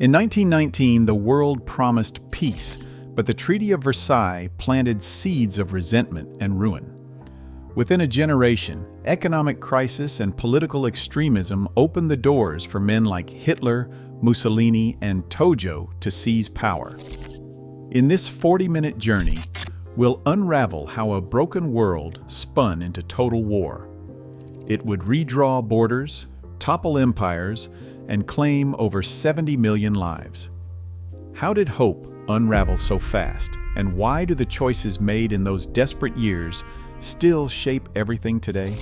In 1919, the world promised peace, but the Treaty of Versailles planted seeds of resentment and ruin. Within a generation, economic crisis and political extremism opened the doors for men like Hitler, Mussolini, and Tojo to seize power. In this 40-minute journey, we'll unravel how a broken world spun into total war. It would redraw borders, topple empires, and claim over 70 million lives. How did hope unravel so fast, and why do the choices made in those desperate years still shape everything today?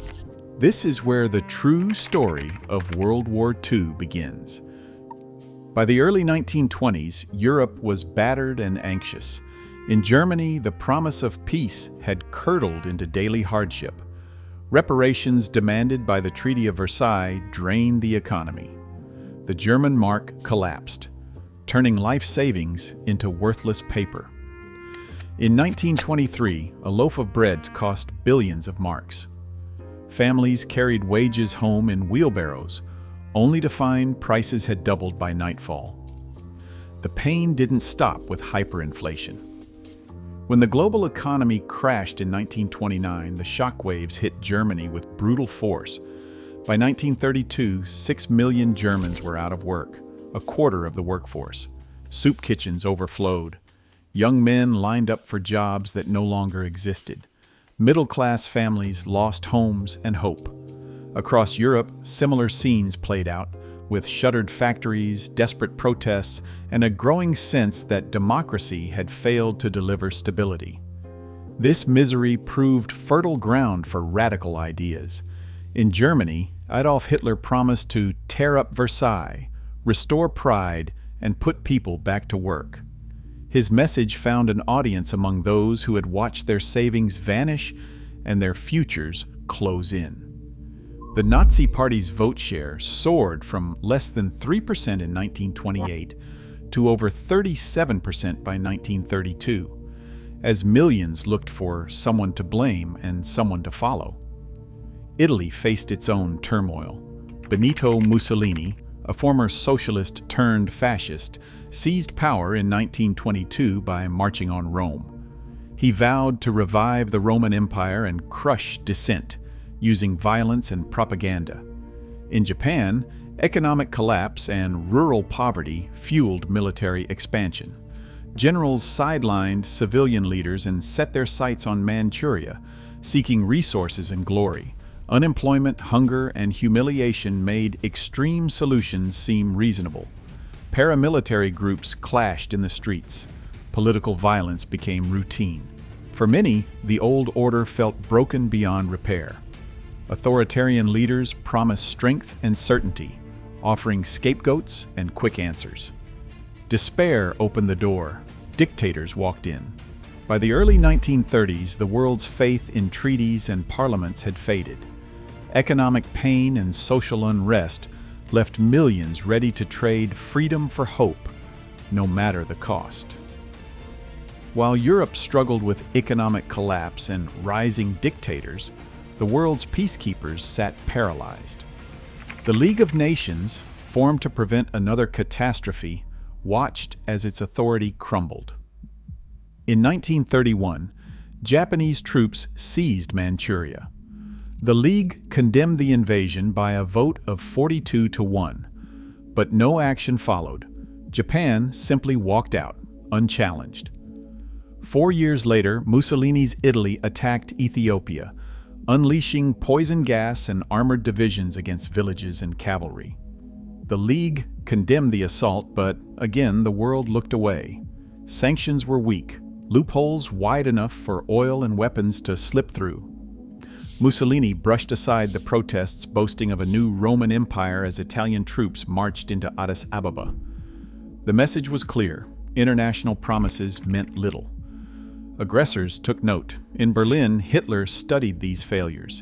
This is where the true story of World War II begins. By the early 1920s, Europe was battered and anxious. In Germany, the promise of peace had curdled into daily hardship. Reparations demanded by the Treaty of Versailles drained the economy. The German mark collapsed, turning life savings into worthless paper. In 1923, a loaf of bread cost billions of marks. Families carried wages home in wheelbarrows, only to find prices had doubled by nightfall. The pain didn't stop with hyperinflation. When the global economy crashed in 1929, the shockwaves hit Germany with brutal force. By 1932, 6 million Germans were out of work, a quarter of the workforce. Soup kitchens overflowed. Young men lined up for jobs that no longer existed. Middle-class families lost homes and hope. Across Europe, similar scenes played out, with shuttered factories, desperate protests, and a growing sense that democracy had failed to deliver stability. This misery proved fertile ground for radical ideas. In Germany, Adolf Hitler promised to tear up Versailles, restore pride, and put people back to work. His message found an audience among those who had watched their savings vanish and their futures close in. The Nazi Party's vote share soared from less than 3% in 1928 to over 37% by 1932, as millions looked for someone to blame and someone to follow. Italy faced its own turmoil. Benito Mussolini, a former socialist turned fascist, seized power in 1922 by marching on Rome. He vowed to revive the Roman Empire and crush dissent, using violence and propaganda. In Japan, economic collapse and rural poverty fueled military expansion. Generals sidelined civilian leaders and set their sights on Manchuria, seeking resources and glory. Unemployment, hunger, and humiliation made extreme solutions seem reasonable. Paramilitary groups clashed in the streets. Political violence became routine. For many, the old order felt broken beyond repair. Authoritarian leaders promised strength and certainty, offering scapegoats and quick answers. Despair opened the door. Dictators walked in. By the early 1930s, the world's faith in treaties and parliaments had faded. Economic pain and social unrest left millions ready to trade freedom for hope, no matter the cost. While Europe struggled with economic collapse and rising dictators, the world's peacekeepers sat paralyzed. The League of Nations, formed to prevent another catastrophe, watched as its authority crumbled. In 1931, Japanese troops seized Manchuria. The League condemned the invasion by a vote of 42-1, but no action followed. Japan simply walked out, unchallenged. 4 years later, Mussolini's Italy attacked Ethiopia, unleashing poison gas and armored divisions against villages and cavalry. The League condemned the assault, but again the world looked away. Sanctions were weak, loopholes wide enough for oil and weapons to slip through. Mussolini brushed aside the protests boasting of a new Roman Empire as Italian troops marched into Addis Ababa. The message was clear: international promises meant little. Aggressors took note. In Berlin, Hitler studied these failures.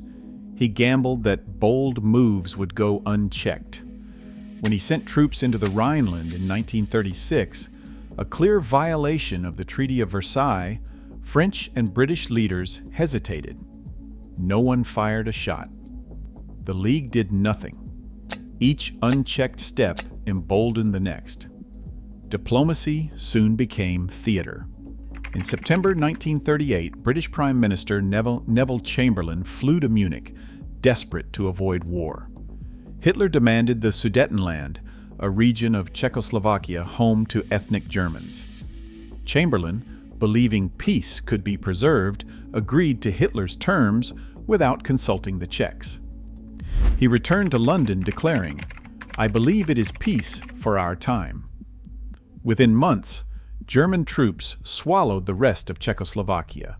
He gambled that bold moves would go unchecked. When he sent troops into the Rhineland in 1936, a clear violation of the Treaty of Versailles, French and British leaders hesitated. No one fired a shot. The League did nothing. Each unchecked step emboldened the next. Diplomacy soon became theater. In September 1938, British Prime Minister Neville Chamberlain flew to Munich, desperate to avoid war. Hitler demanded the Sudetenland, a region of Czechoslovakia home to ethnic Germans. Chamberlain, believing peace could be preserved, agreed to Hitler's terms without consulting the Czechs. He returned to London declaring, "I believe it is peace for our time." Within months, German troops swallowed the rest of Czechoslovakia.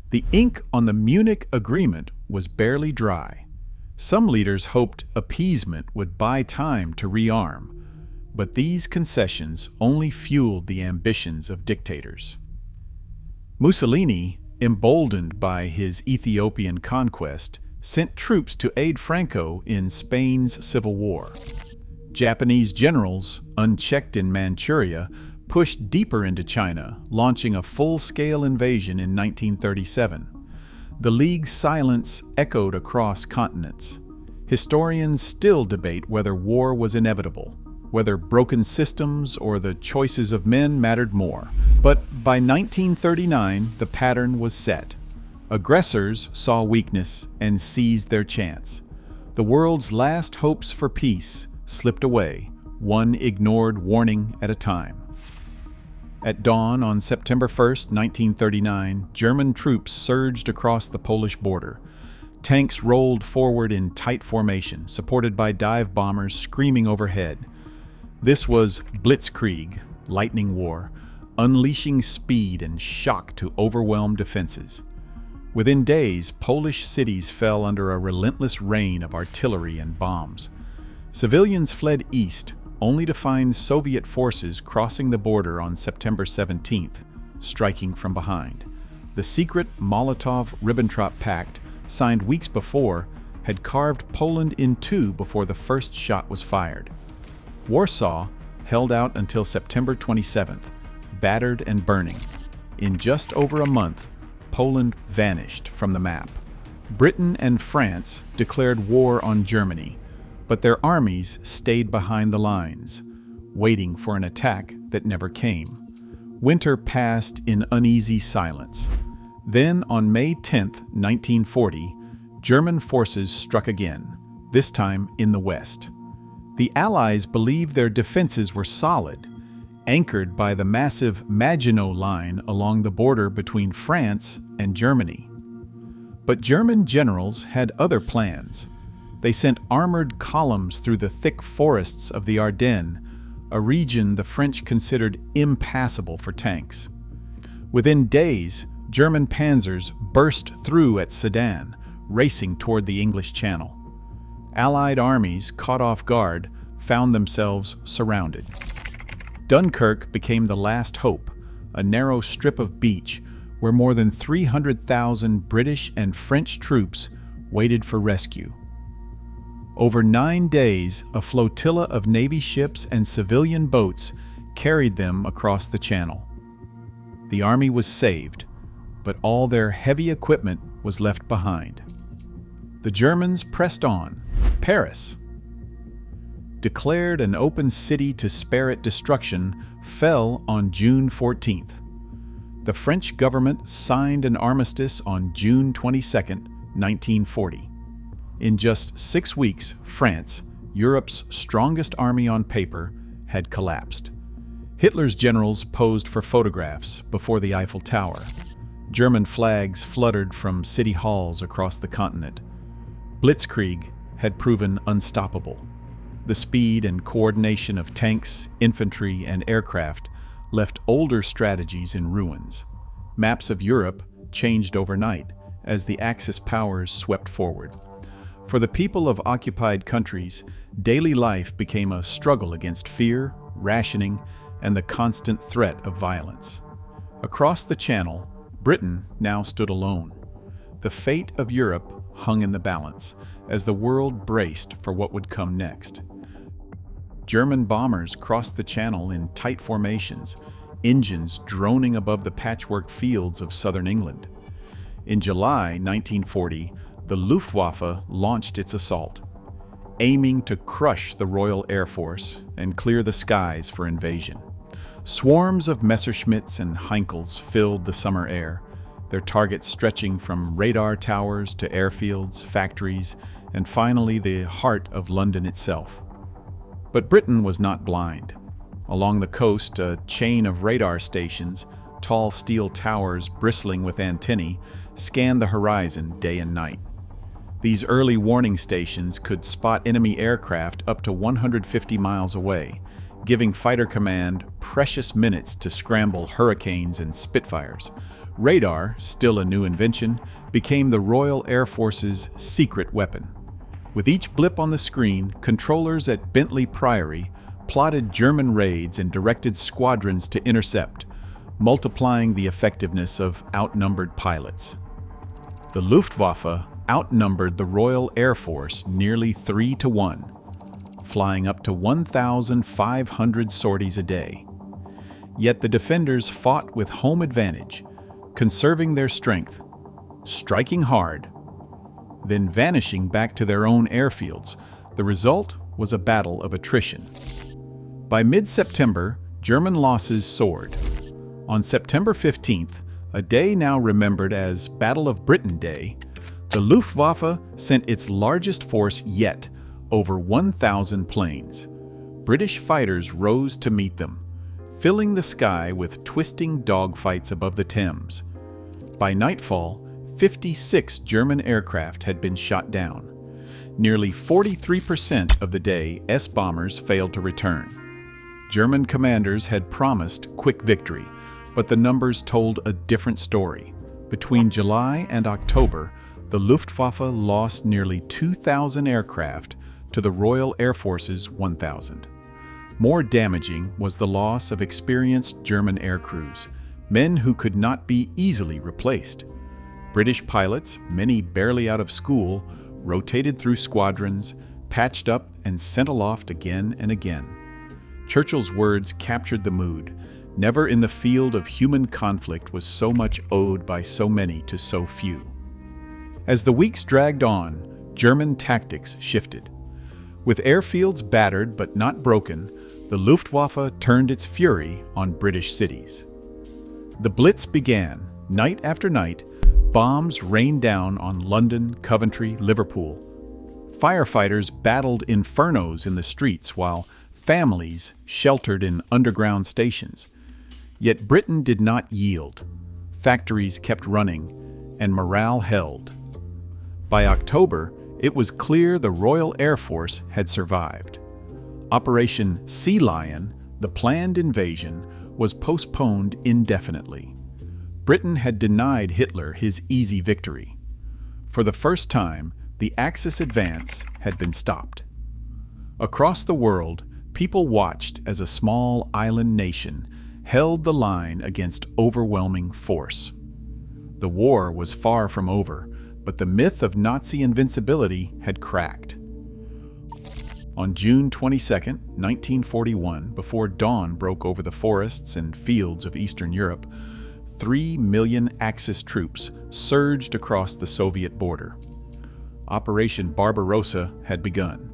The ink on the Munich Agreement was barely dry. Some leaders hoped appeasement would buy time to rearm, but these concessions only fueled the ambitions of dictators. Mussolini, emboldened by his Ethiopian conquest, sent troops to aid Franco in Spain's civil war. Japanese generals, unchecked in Manchuria, pushed deeper into China, launching a full-scale invasion in 1937. The League's silence echoed across continents. Historians still debate whether war was inevitable, whether broken systems or the choices of men mattered more. But by 1939, the pattern was set. Aggressors saw weakness and seized their chance. The world's last hopes for peace slipped away, one ignored warning at a time. At dawn on September 1, 1939, German troops surged across the Polish border. Tanks rolled forward in tight formation, supported by dive bombers screaming overhead. This was Blitzkrieg, lightning war, unleashing speed and shock to overwhelmed defenses. Within days, Polish cities fell under a relentless rain of artillery and bombs. Civilians fled east, only to find Soviet forces crossing the border on September 17th, striking from behind. The secret Molotov-Ribbentrop Pact, signed weeks before, had carved Poland in two before the first shot was fired. Warsaw held out until September 27th, battered and burning. In just over a month, Poland vanished from the map. Britain and France declared war on Germany, but their armies stayed behind the lines, waiting for an attack that never came. Winter passed in uneasy silence. Then, on May 10, 1940, German forces struck again, this time in the west. The Allies believed their defenses were solid, anchored by the massive Maginot Line along the border between France and Germany. But German generals had other plans. They sent armored columns through the thick forests of the Ardennes, a region the French considered impassable for tanks. Within days, German panzers burst through at Sedan, racing toward the English Channel. Allied armies, caught off guard, found themselves surrounded. Dunkirk became the last hope, a narrow strip of beach where more than 300,000 British and French troops waited for rescue. Over 9 days, a flotilla of Navy ships and civilian boats carried them across the channel. The army was saved, but all their heavy equipment was left behind. The Germans pressed on. Paris, declared an open city to spare it destruction, fell on June 14th. The French government signed an armistice on June 22, 1940. In just 6 weeks, France, Europe's strongest army on paper, had collapsed. Hitler's generals posed for photographs before the Eiffel Tower. German flags fluttered from city halls across the continent. Blitzkrieg had proven unstoppable. The speed and coordination of tanks, infantry, and aircraft left older strategies in ruins. Maps of Europe changed overnight as the Axis powers swept forward. For the people of occupied countries, daily life became a struggle against fear, rationing, and the constant threat of violence. Across the Channel, Britain now stood alone. The fate of Europe hung in the balance as the world braced for what would come next. German bombers crossed the Channel in tight formations, engines droning above the patchwork fields of southern England. In July 1940, the Luftwaffe launched its assault, aiming to crush the Royal Air Force and clear the skies for invasion. Swarms of Messerschmitts and Heinkels filled the summer air, their targets stretching from radar towers to airfields, factories, and finally the heart of London itself. But Britain was not blind. Along the coast, a chain of radar stations, tall steel towers bristling with antennae, scanned the horizon day and night. These early warning stations could spot enemy aircraft up to 150 miles away, giving Fighter Command precious minutes to scramble Hurricanes and Spitfires. Radar, still a new invention, became the Royal Air Force's secret weapon. With each blip on the screen, controllers at Bentley Priory plotted German raids and directed squadrons to intercept, multiplying the effectiveness of outnumbered pilots. The Luftwaffe outnumbered the Royal Air Force nearly 3-1, flying up to 1,500 sorties a day. Yet the defenders fought with home advantage, conserving their strength, striking hard, then vanishing back to their own airfields. The result was a battle of attrition. By mid-September, German losses soared. On September 15th, a day now remembered as Battle of Britain Day, the Luftwaffe sent its largest force yet, over 1,000 planes. British fighters rose to meet them, filling the sky with twisting dogfights above the Thames. By nightfall, 56 German aircraft had been shot down. Nearly 43% of the day, S-bombers failed to return. German commanders had promised quick victory, but the numbers told a different story. Between July and October, the Luftwaffe lost nearly 2,000 aircraft to the Royal Air Force's 1,000. More damaging was the loss of experienced German aircrews, men who could not be easily replaced. British pilots, many barely out of school, rotated through squadrons, patched up and sent aloft again and again. Churchill's words captured the mood. Never in the field of human conflict was so much owed by so many to so few. As the weeks dragged on, German tactics shifted. With airfields battered but not broken, the Luftwaffe turned its fury on British cities. The Blitz began. Night after night, bombs rained down on London, Coventry, Liverpool. Firefighters battled infernos in the streets while families sheltered in underground stations. Yet Britain did not yield. Factories kept running, and morale held. By October, it was clear the Royal Air Force had survived. Operation Sea Lion, the planned invasion, was postponed indefinitely. Britain had denied Hitler his easy victory. For the first time, the Axis advance had been stopped. Across the world, people watched as a small island nation held the line against overwhelming force. The war was far from over, but the myth of Nazi invincibility had cracked. On June 22, 1941, before dawn broke over the forests and fields of Eastern Europe, 3 million Axis troops surged across the Soviet border. Operation Barbarossa had begun.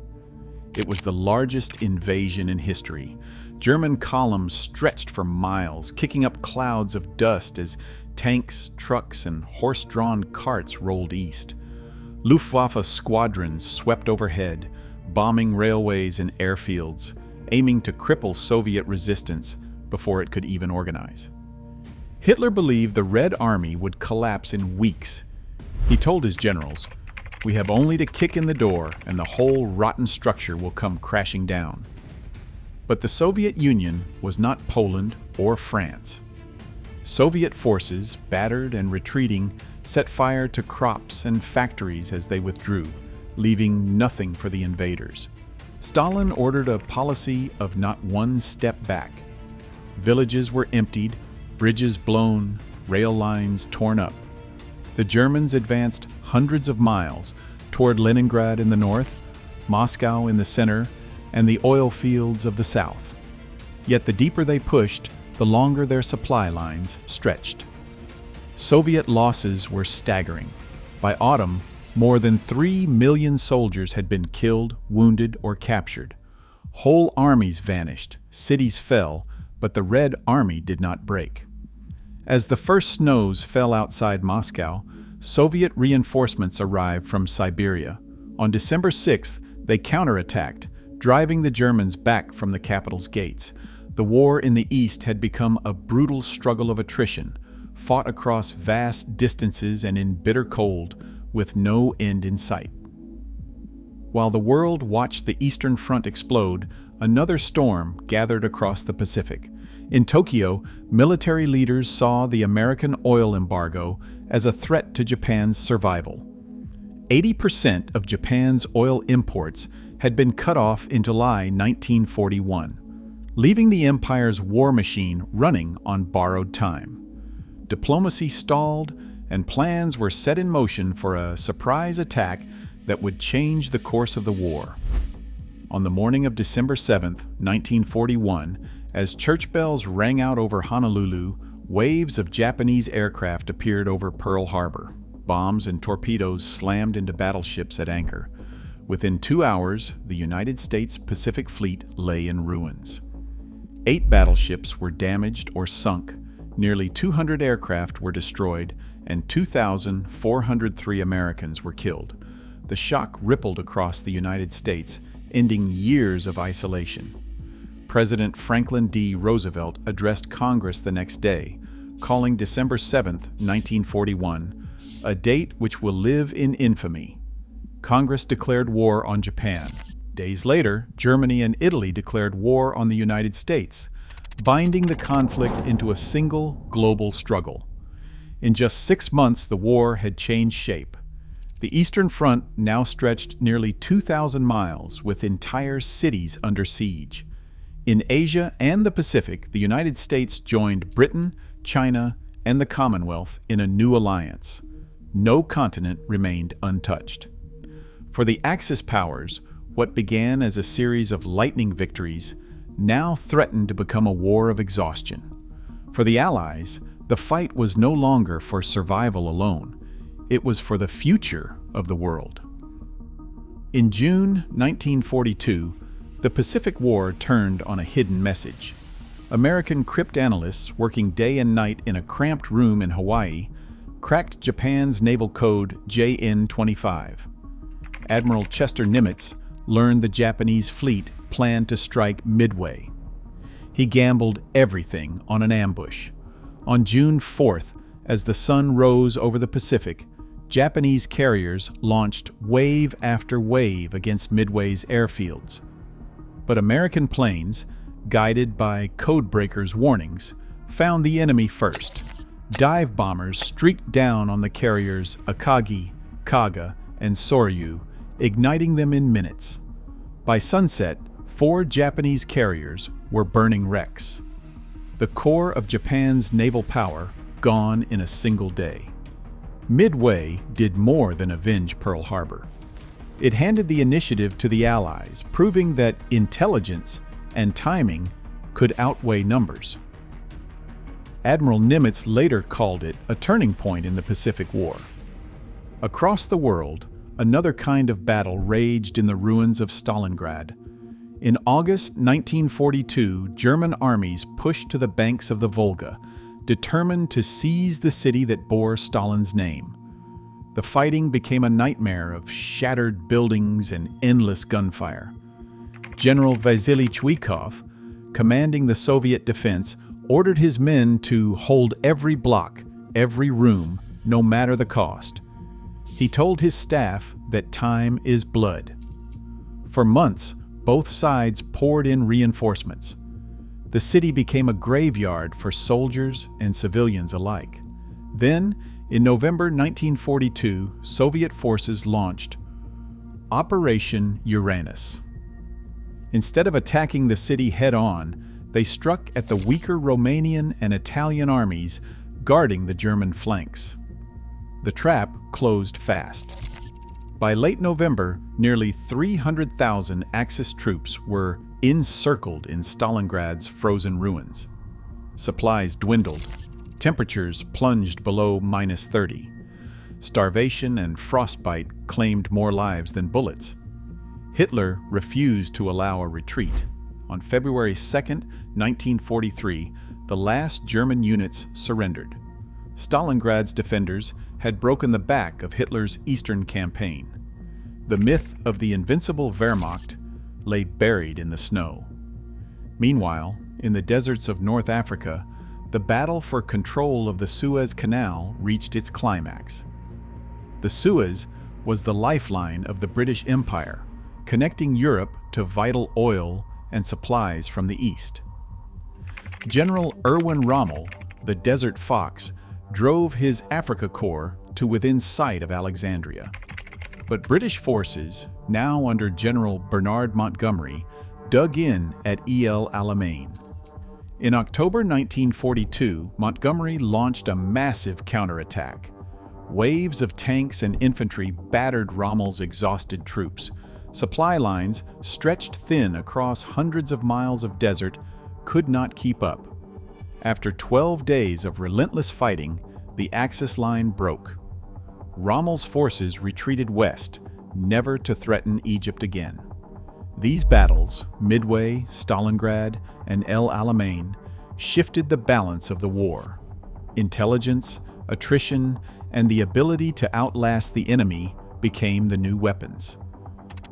It was the largest invasion in history. German columns stretched for miles, kicking up clouds of dust as tanks, trucks, and horse-drawn carts rolled east. Luftwaffe squadrons swept overhead, bombing railways and airfields, aiming to cripple Soviet resistance before it could even organize. Hitler believed the Red Army would collapse in weeks. He told his generals, "We have only to kick in the door and the whole rotten structure will come crashing down." But the Soviet Union was not Poland or France. Soviet forces, battered and retreating, set fire to crops and factories as they withdrew, leaving nothing for the invaders. Stalin ordered a policy of not one step back. Villages were emptied, bridges blown, rail lines torn up. The Germans advanced hundreds of miles toward Leningrad in the north, Moscow in the center, and the oil fields of the south. Yet the deeper they pushed, the longer their supply lines stretched. Soviet losses were staggering. By autumn, more than 3 million soldiers had been killed, wounded, or captured. Whole armies vanished, cities fell, but the Red Army did not break. As the first snows fell outside Moscow, Soviet reinforcements arrived from Siberia. On December 6th, they counterattacked, driving the Germans back from the capital's gates. The war in the east had become a brutal struggle of attrition, fought across vast distances and in bitter cold, with no end in sight. While the world watched the Eastern Front explode, another storm gathered across the Pacific. In Tokyo, military leaders saw the American oil embargo as a threat to Japan's survival. 80% of Japan's oil imports had been cut off in July 1941, leaving the empire's war machine running on borrowed time. Diplomacy stalled, and plans were set in motion for a surprise attack that would change the course of the war. On the morning of December 7, 1941, as church bells rang out over Honolulu, waves of Japanese aircraft appeared over Pearl Harbor. Bombs and torpedoes slammed into battleships at anchor. Within 2 hours, the United States Pacific Fleet lay in ruins. 8 battleships were damaged or sunk, nearly 200 aircraft were destroyed, and 2,403 Americans were killed. The shock rippled across the United States, ending years of isolation. President Franklin D. Roosevelt addressed Congress the next day, calling December 7, 1941, a date which will live in infamy. Congress declared war on Japan. Days later, Germany and Italy declared war on the United States, binding the conflict into a single global struggle. In just 6 months, the war had changed shape. The Eastern Front now stretched nearly 2,000 miles, with entire cities under siege. In Asia and the Pacific, the United States joined Britain, China, and the Commonwealth in a new alliance. No continent remained untouched. For the Axis powers, what began as a series of lightning victories now threatened to become a war of exhaustion. For the Allies, the fight was no longer for survival alone. It was for the future of the world. In June 1942, the Pacific War turned on a hidden message. American cryptanalysts working day and night in a cramped room in Hawaii cracked Japan's naval code JN-25. Admiral Chester Nimitz learned the Japanese fleet planned to strike Midway. He gambled everything on an ambush. On June 4th, as the sun rose over the Pacific, Japanese carriers launched wave after wave against Midway's airfields. But American planes, guided by codebreakers' warnings, found the enemy first. Dive bombers streaked down on the carriers Akagi, Kaga, and Soryu, igniting them in minutes. By sunset, 4 Japanese carriers were burning wrecks. The core of Japan's naval power gone in a single day. Midway did more than avenge Pearl Harbor. It handed the initiative to the Allies, proving that intelligence and timing could outweigh numbers. Admiral Nimitz later called it a turning point in the Pacific War. Across the world, another kind of battle raged in the ruins of Stalingrad. In August 1942, German armies pushed to the banks of the Volga, determined to seize the city that bore Stalin's name. The fighting became a nightmare of shattered buildings and endless gunfire. General Vasily Chuikov, commanding the Soviet defense, ordered his men to hold every block, every room, no matter the cost. He told his staff that time is blood. For months, both sides poured in reinforcements. The city became a graveyard for soldiers and civilians alike. Then, in November 1942, Soviet forces launched Operation Uranus. Instead of attacking the city head-on, they struck at the weaker Romanian and Italian armies guarding the German flanks. The trap closed fast. By late November, nearly 300,000 Axis troops were encircled in Stalingrad's frozen ruins. Supplies dwindled. Temperatures plunged below -30. Starvation and frostbite claimed more lives than bullets. Hitler refused to allow a retreat. On February 2, 1943, the last German units surrendered. Stalingrad's defenders had broken the back of Hitler's eastern campaign. The myth of the invincible Wehrmacht lay buried in the snow. Meanwhile, in the deserts of North Africa, the battle for control of the Suez Canal reached its climax. The Suez was the lifeline of the British Empire, connecting Europe to vital oil and supplies from the east. General Erwin Rommel, the Desert Fox, drove his Africa Corps to within sight of Alexandria. But British forces, now under General Bernard Montgomery, dug in at El Alamein. In October 1942, Montgomery launched a massive counterattack. Waves of tanks and infantry battered Rommel's exhausted troops. Supply lines, stretched thin across hundreds of miles of desert, could not keep up. After 12 days of relentless fighting, the Axis line broke. Rommel's forces retreated west, never to threaten Egypt again. These battles, Midway, Stalingrad, and El Alamein, shifted the balance of the war. Intelligence, attrition, and the ability to outlast the enemy became the new weapons.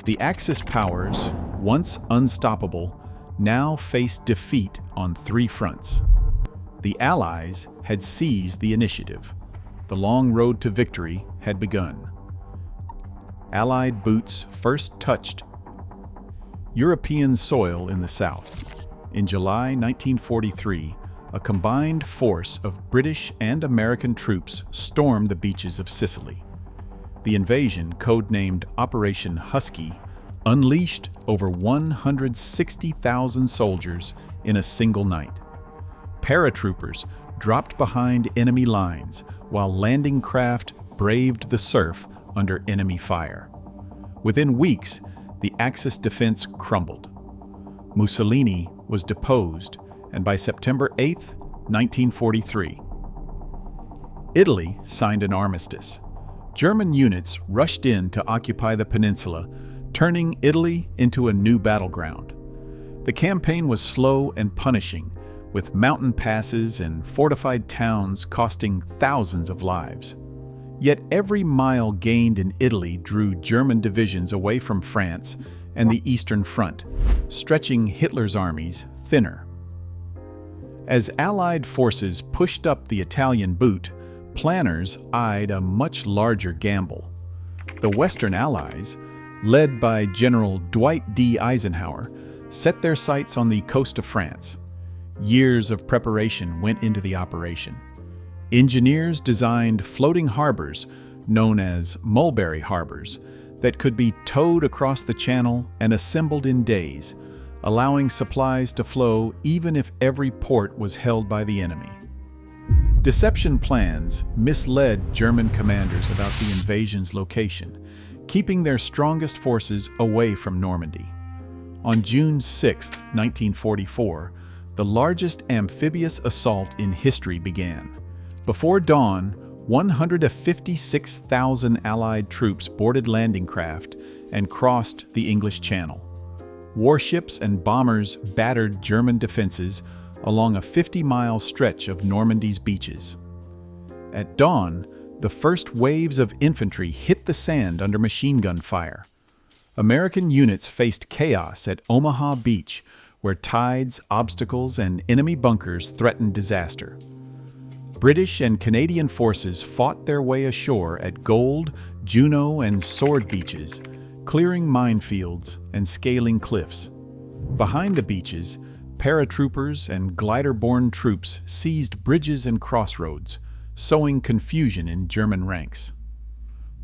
The Axis powers, once unstoppable, now faced defeat on three fronts. The Allies had seized the initiative. The long road to victory had begun. Allied boots first touched European soil in the south. In July 1943, a combined force of British and American troops stormed the beaches of Sicily. The invasion, codenamed Operation Husky, unleashed over 160,000 soldiers in a single night. Paratroopers dropped behind enemy lines, while landing craft braved the surf under enemy fire. Within weeks, the Axis defense crumbled. Mussolini was deposed, and by September 8, 1943, Italy signed an armistice. German units rushed in to occupy the peninsula, turning Italy into a new battleground. The campaign was slow and punishing, with mountain passes and fortified towns costing thousands of lives. Yet every mile gained in Italy drew German divisions away from France and the Eastern Front, stretching Hitler's armies thinner. As Allied forces pushed up the Italian boot, planners eyed a much larger gamble. The Western Allies, led by General Dwight D. Eisenhower, set their sights on the coast of France. Years of preparation went into the operation. Engineers designed floating harbors, known as mulberry harbors, that could be towed across the channel and assembled in days, allowing supplies to flow even if every port was held by the enemy. Deception plans misled German commanders about the invasion's location, keeping their strongest forces away from Normandy. On June 6, 1944, the largest amphibious assault in history began. Before dawn, 156,000 Allied troops boarded landing craft and crossed the English Channel. Warships and bombers battered German defenses along a 50-mile stretch of Normandy's beaches. At dawn, the first waves of infantry hit the sand under machine gun fire. American units faced chaos at Omaha Beach, where tides, obstacles, and enemy bunkers threatened disaster. British and Canadian forces fought their way ashore at Gold, Juno, and Sword beaches, clearing minefields and scaling cliffs. Behind the beaches, paratroopers and glider-borne troops seized bridges and crossroads, sowing confusion in German ranks.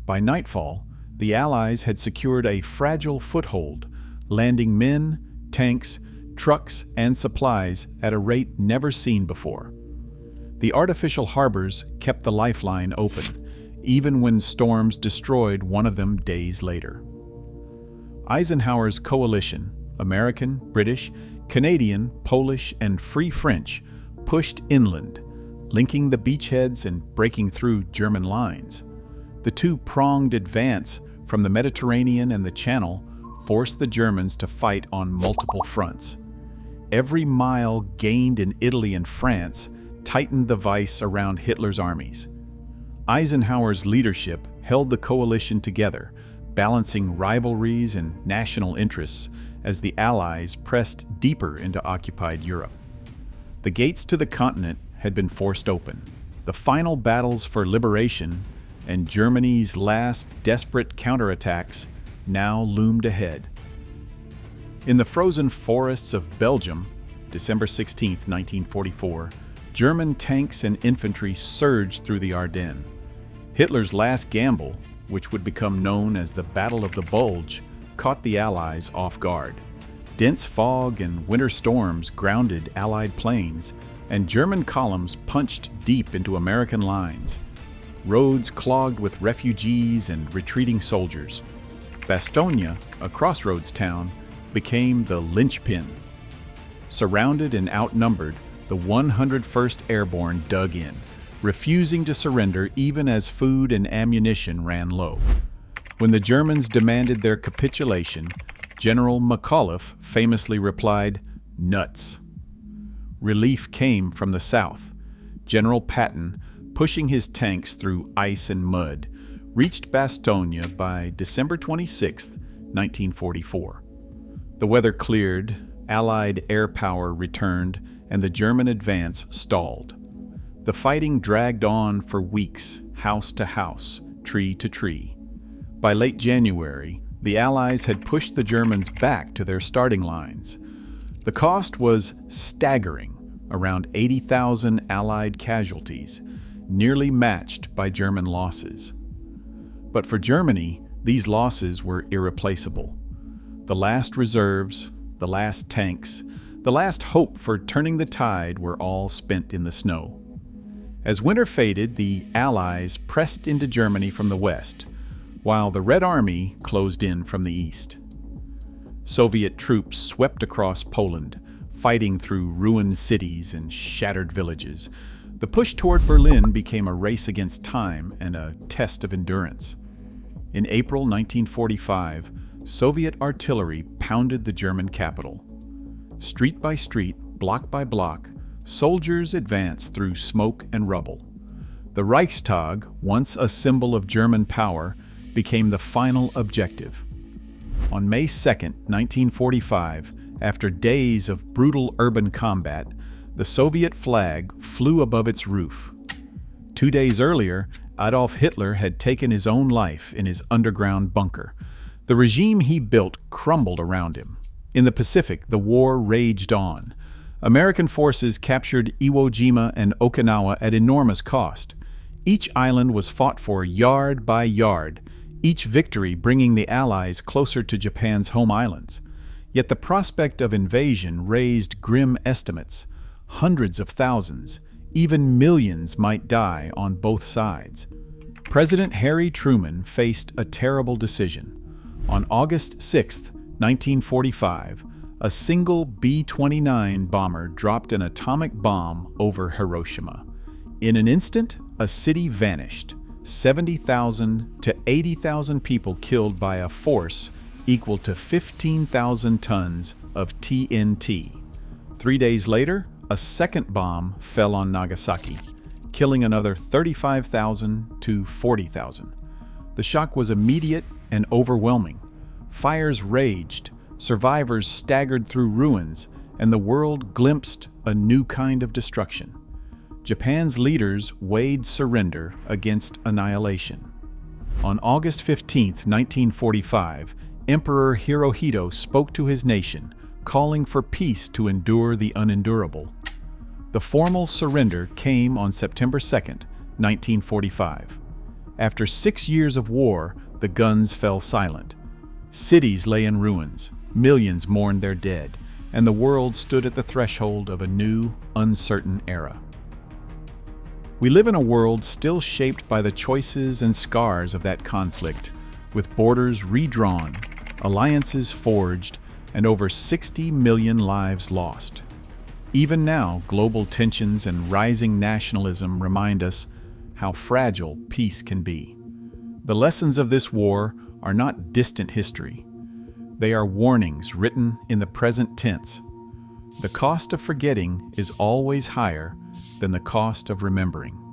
By nightfall, the Allies had secured a fragile foothold, landing men, tanks, trucks, and supplies at a rate never seen before. The artificial harbors kept the lifeline open, even when storms destroyed one of them days later. Eisenhower's coalition, American, British, Canadian, Polish, and Free French, pushed inland, linking the beachheads and breaking through German lines. The two-pronged advance from the Mediterranean and the Channel forced the Germans to fight on multiple fronts. Every mile gained in Italy and France tightened the vice around Hitler's armies. Eisenhower's leadership held the coalition together, balancing rivalries and national interests as the Allies pressed deeper into occupied Europe. The gates to the continent had been forced open. The final battles for liberation and Germany's last desperate counterattacks now loomed ahead. In the frozen forests of Belgium, December 16, 1944, German tanks and infantry surged through the Ardennes. Hitler's last gamble, which would become known as the Battle of the Bulge, caught the Allies off guard. Dense fog and winter storms grounded Allied planes, and German columns punched deep into American lines. Roads clogged with refugees and retreating soldiers. Bastogne, a crossroads town, became the linchpin. Surrounded and outnumbered, the 101st Airborne dug in, refusing to surrender even as food and ammunition ran low. When the Germans demanded their capitulation, General McAuliffe famously replied, "Nuts." Relief came from the south. General Patton, pushing his tanks through ice and mud, reached Bastogne by December 26, 1944. The weather cleared, Allied air power returned, and the German advance stalled. The fighting dragged on for weeks, house to house, tree to tree. By late January, the Allies had pushed the Germans back to their starting lines. The cost was staggering, around 80,000 Allied casualties, nearly matched by German losses. But for Germany, these losses were irreplaceable. The last reserves, the last tanks, the last hope for turning the tide were all spent in the snow. As winter faded, the Allies pressed into Germany from the west, while the Red Army closed in from the east. Soviet troops swept across Poland, fighting through ruined cities and shattered villages. The push toward Berlin became a race against time and a test of endurance. In April 1945, Soviet artillery pounded the German capital. Street by street, block by block, soldiers advanced through smoke and rubble. The Reichstag, once a symbol of German power, became the final objective. On May 2, 1945, after days of brutal urban combat, the Soviet flag flew above its roof. 2 days earlier, Adolf Hitler had taken his own life in his underground bunker. The regime he built crumbled around him. In the Pacific, the war raged on. American forces captured Iwo Jima and Okinawa at enormous cost. Each island was fought for yard by yard, each victory bringing the Allies closer to Japan's home islands. Yet the prospect of invasion raised grim estimates. Hundreds of thousands, even millions might die on both sides. President Harry Truman faced a terrible decision. On August 6, 1945, a single B-29 bomber dropped an atomic bomb over Hiroshima. In an instant, a city vanished. 70,000 to 80,000 people killed by a force equal to 15,000 tons of TNT. 3 days later, a second bomb fell on Nagasaki, killing another 35,000 to 40,000. The shock was immediate and overwhelming. Fires raged, survivors staggered through ruins, and the world glimpsed a new kind of destruction. Japan's leaders weighed surrender against annihilation. On August 15, 1945, Emperor Hirohito spoke to his nation, calling for peace to endure the unendurable. The formal surrender came on September 2, 1945. After 6 years of war, the guns fell silent. Cities lay in ruins, millions mourned their dead, and the world stood at the threshold of a new, uncertain era. We live in a world still shaped by the choices and scars of that conflict, with borders redrawn, alliances forged, and over 60 million lives lost. Even now, global tensions and rising nationalism remind us how fragile peace can be. The lessons of this war are not distant history. They are warnings written in the present tense. The cost of forgetting is always higher than the cost of remembering.